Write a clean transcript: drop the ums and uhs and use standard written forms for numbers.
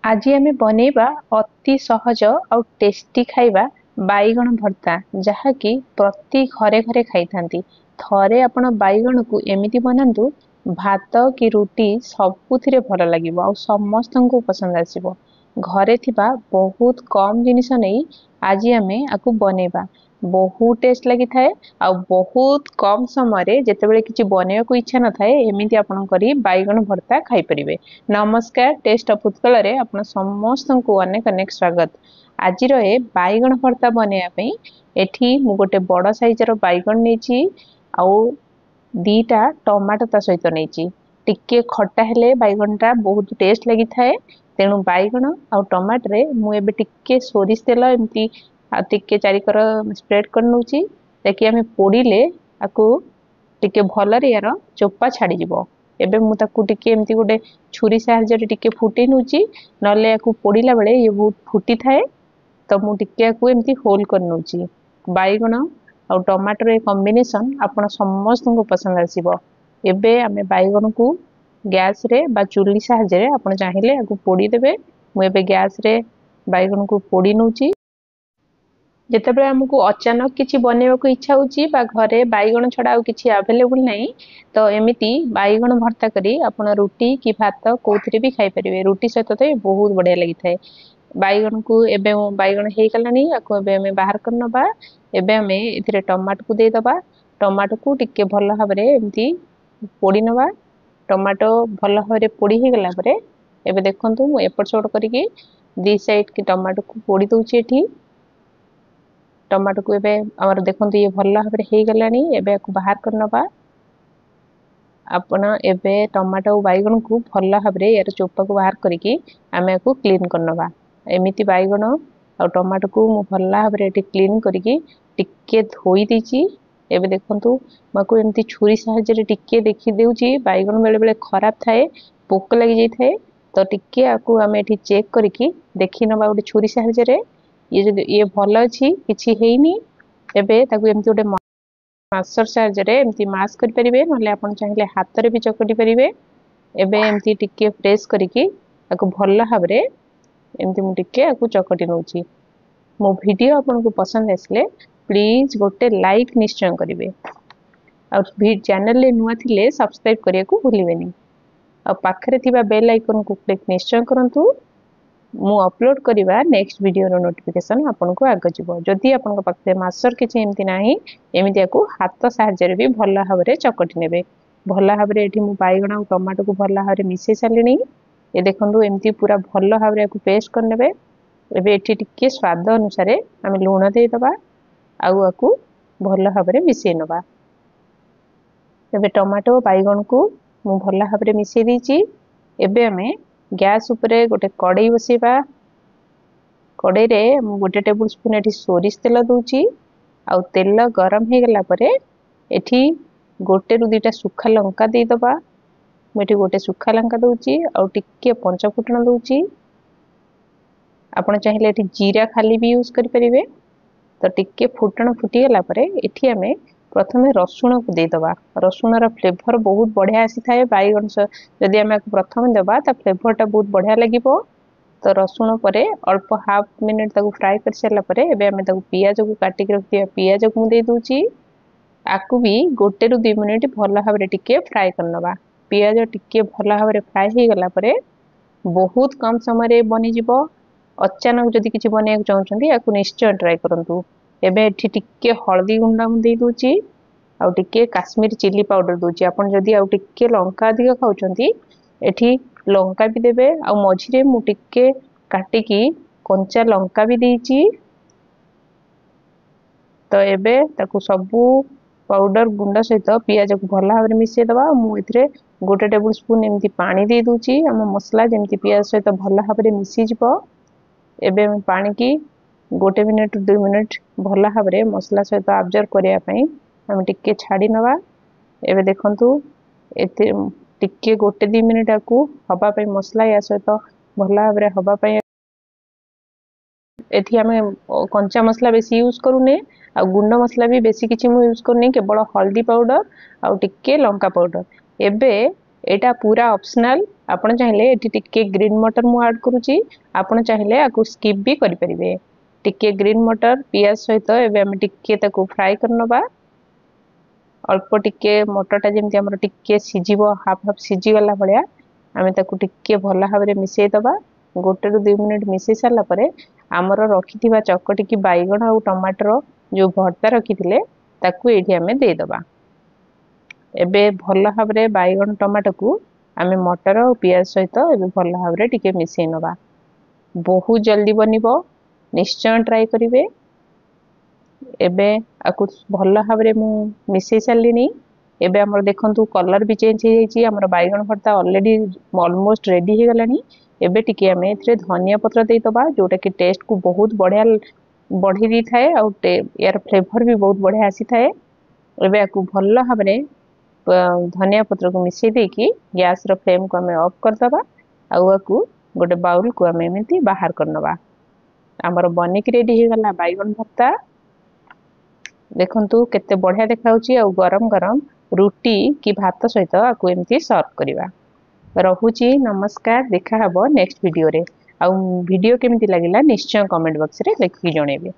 आज आम बनैबा अति सहज और टेस्टी खाइबा बाईगण भर्ता जहाँकि प्रति घरे घरे खाई थांती। थरे आपण बाईगण को एमिति बनातु भात कि रुटी सबुथिरे भल लागिबो और समस्तंकु पसंद आसीबो। घरे थिबा बहुत कम जिनिस नहीं आज आमे आकु बनैबा बहुत टेस्ट लगी थाए और बहुत कम समय रे जेतेबेले किछि बनेया को इच्छा न थाए एमिति आपण करी बाईगण भर्ता खाई परिबे। नमस्कार, टेस्ट ऑफ उत्कल रे आपण समस्तंकु अनेक अनेक स्वागत। आज ए बाईगण भर्ता बनैया पई एठी मु गोटे बड़ साइज रो बाईगण नेची आउ दीटा टमाटो ता सहित नेची। टिके खट्टा हेले बाईगणटा बहुत टेस्ट लगी थाए तेणु बाईगण आउ टमाटर रे मु एबे टिके सोरिष तेल एमती आ टिके चारिकर स्प्रेड कर नउची ताकि आमे पोड़ीले आकु टिके भलरे यार चोपा छाड़ी जिवो। एबे मु ताकु टिके एमती गोटे छुरी साहाय्य रे टिके फुटे नउची नले आकु पोड़ीला बेले ये बहुत फुटी थाए तो मु टिके आकु एमती होल कर नउची। बाईगण आ टमाटर ए कॉम्बिनेशन आपण समस्त को पसंद आसीबो। एबे आमे बाईगण को गैस रे बा चुल्ली साहाय्य रे आपण चाहिले आकु पोड़ी देबे। मु एबे गैस रे बाईगण को पोड़ी नउची। जेतेबेले हमकु अचानक किछि बनेबा को इच्छा होची बा घरे बाईगण छडा आउ किछि अवेलेबल नाही तो एमिति बाईगण भर्ता करी आपण रोटी कि भात कोथरे भी खाई परिबे। रोटी सहित तो बहुत बढ़िया लागि थाए। बाईगण को एबे बाईगण हे गलानी आकु एबे हमें बाहर करनबा। एबे हमें इथिरे टमाटो को दे दबा। टमाटो को टिके भल भाबरे एमिति पोड़ी नबा। टमाटो भल भाबरे पोड़ी हे गला परे एबे देखंतु मु एपट सोट करिके दी साइड के टमाटो को पोड़ी दउची एठी। टमाटो को एबे हमर देखंतु ये भल भाबरे हे गलानी एबे आकु बाहर करनबा। आपण एबे टमाटो बाईगण को भल भाबरे यार चोपा को बाहर करिके आमे आकु क्लीन करनबा। एमिति बाईगण और टमाटो को मु भल भाबरे एटी क्लीन करिके टिके धोई देची। एबे देखंतु मको एमिति छुरी साहाय्य रे टिके देखि देउची बाईगण बेले बेले खराब थाए पोक लागि जाई थाए तो टिके आकु आमे एठी चेक करिके देखि नबा गोटे छुरी साहाय्य रे ये जदि ये भल अछि किछि हेइनी एबे ताकु एमिति गोटे मास्टर साहाय्य रे एमिति मास करि परिबे नले आपण चाहिले हाथ रे भी चकटी परिबे। एबे एमिति टिके प्रेस करिके आकु भल भाबरे एमिति मु टिके आकु चकटी नउची। मो वीडियो आपन को पसंद आसले प्लीज गोटे लाइक निश्चय करिवे और भी चैनल ले नुआ थिले सब्सक्राइब करिया को भूलिबेनी और पाखरे थिबा बेल आइकन को क्लिक निश्चय करंतु। मु अपलोड करिवा नेक्स्ट वीडियो रो नोटिफिकेशन आपन को आगे जिवो। जदि आपन को पाखरे मास्टर किछि एमति नाही एमिति को हाथ साहाय्य रे भी भल भाबरे चकटी नेबे। भल भाबरे एठी मु बाईगण और टमाटो को भल भाबरे मिसै सालिनी। ए देखंतु एमति पूरा भल भाबरे को पेस्ट कर नेबे। एबे एठी टिके स्वाद अनुसार आमे लूण दे दबा आउ आकु भल भाबरे मिसै नबा। एबे टमाटो बाईगण को मु भल भाबरे मिसै दीची। एबे आमे गैस उपरे गोटे कड़ाई बसेबा। कड़ाई रे मु गोटे टेबल स्पून एठी सोरिष तेल दउची आउ तेल गरम हे गला परे एठी गोटे रु दुटा सुखा लंका दे दबा। मु एठी गोटे सुखा लंका दउची आउ टिके पंच फुटण दउची। आपण चाहिले एठी जीरा खाली भी यूज करि परिबे। तो टिके फुटण फुटी गला परे एठी हमें प्रथमे रसुण को दे दबा। रसुण रा फ्लेवर बहुत बढ़िया आसी थाए बाईगण जदि हमें प्रथमे देबा ता फ्लेवरटा बहुत बढ़िया लागिबो। तो रसुण परे अल्प हाफ मिनिट ताकू फ्राई कर सरला परे एबे हमें ताकू पियाज को काटी के रखिया पियाज को दे दूची। आकु भी गोटे रु 2 मिनिट भल भाबरे टिके फ्राई करनबा। पियाज टिके भल भाबरे फ्राई हे गला परे बहुत कम समय रे बनि जिवो। अचानक जदि किछि बनेया चाहउछंती आकु निश्चय ट्राई करंतु। एबे एठी टिके हळदी गुंडा मु दे दूची आउ टिके काश्मीरी चिली पाउडर दूची। आपण जदि आउ टिके लंका अधिक खाउछंती एठी लंका भी देबे आउ मझिरे मु टिके काटिकी कंचा लंका भी देची। तो एबे ताकू सबु पाउडर गुंडा सहित पियाज को भल भाबरे मिसै दबा। मु इथरे गोटे टेबल स्पून एमती पानी दे दूची हम मसला जेमती पियाज सहित भल भाबरे मिसि जिवो। एबे हम पानी की गोटे मिनिट 2 मिनिट भल भाबरे मसला सहित ऑब्जर्व करिया पई हम टिके छाडी नबा। एबे देखंतु एते टिके गोटे 2 मिनिट आकू हबा पई मसला या सहित भल भाबरे हबा पई एथि हमें कंचा मसला बेसी यूज करूने आ गुंड मसला भी बेसी किछि मु यूज करनी केवल हल्दी पाउडर आ टिके लंका पाउडर। एबे एटा पूरा ऑप्शनल आपण चाहिले एटी टिके ग्रीन मटर मु ऐड करूची आपण चाहिले आकु स्किप भी करि परिबे टिके ग्रीन मटर पियाज सहित एबे हम टिके ताकू फ्राई करनबा अल्प टिके मटरटा जेमती हमर टिके सिजिबो हाफ हाफ सिजि गला भलिया आमे ताकू टिके भला भाबरे मिसेई दबा 1 ରୁ 2 मिनिट मिसेई साला परे हमर रखिथिबा चकटी की बैगण आ टमाटर जो भर्ता रखिथिले ताकू एठी हमें दे दबा एबे भला भाबरे बैगण टमाटर को आमे मटर और पियाज सहित एबे भला भाबरे टिके मिसेई नबा बहुत जल्दी बनिबो निश्चय ट्राई करिवे एबे आकु भला भाबरे मु मिसेई सालिनी एबे हमर देखंतु कलर भी चेंज हे जाईची हमर बैगण भर्ता ऑलरेडी ऑलमोस्ट रेडी हे गलानी एबे टिके हमें एथरे धनिया पत्र देई दबा जोटा कि टेस्ट को बहुत बढ़िया बढ़ी दी थाए आ यार फ्लेवर भी बहुत बढ़िया आसी थाए एबे आकु भला भाबरे धनिया पत्र को मिसेई देकी गैस रो फ्लेम को हमें ऑफ कर दबा आकु गोटे बाउल को हमें एमिति बाहर करनबा हमर बनिक रेडी हे गला बैगण भर्ता देखंतु केते बढ़िया देखाउची आ गरम गरम रुटी की भात सहित आकु एमिति सर्व करिवा रहुची नमस्कार देखा हबो नेक्स्ट वीडियो रे आ वीडियो केमिति लागिला निश्चय कमेंट बॉक्स रे लिखि जणेबे।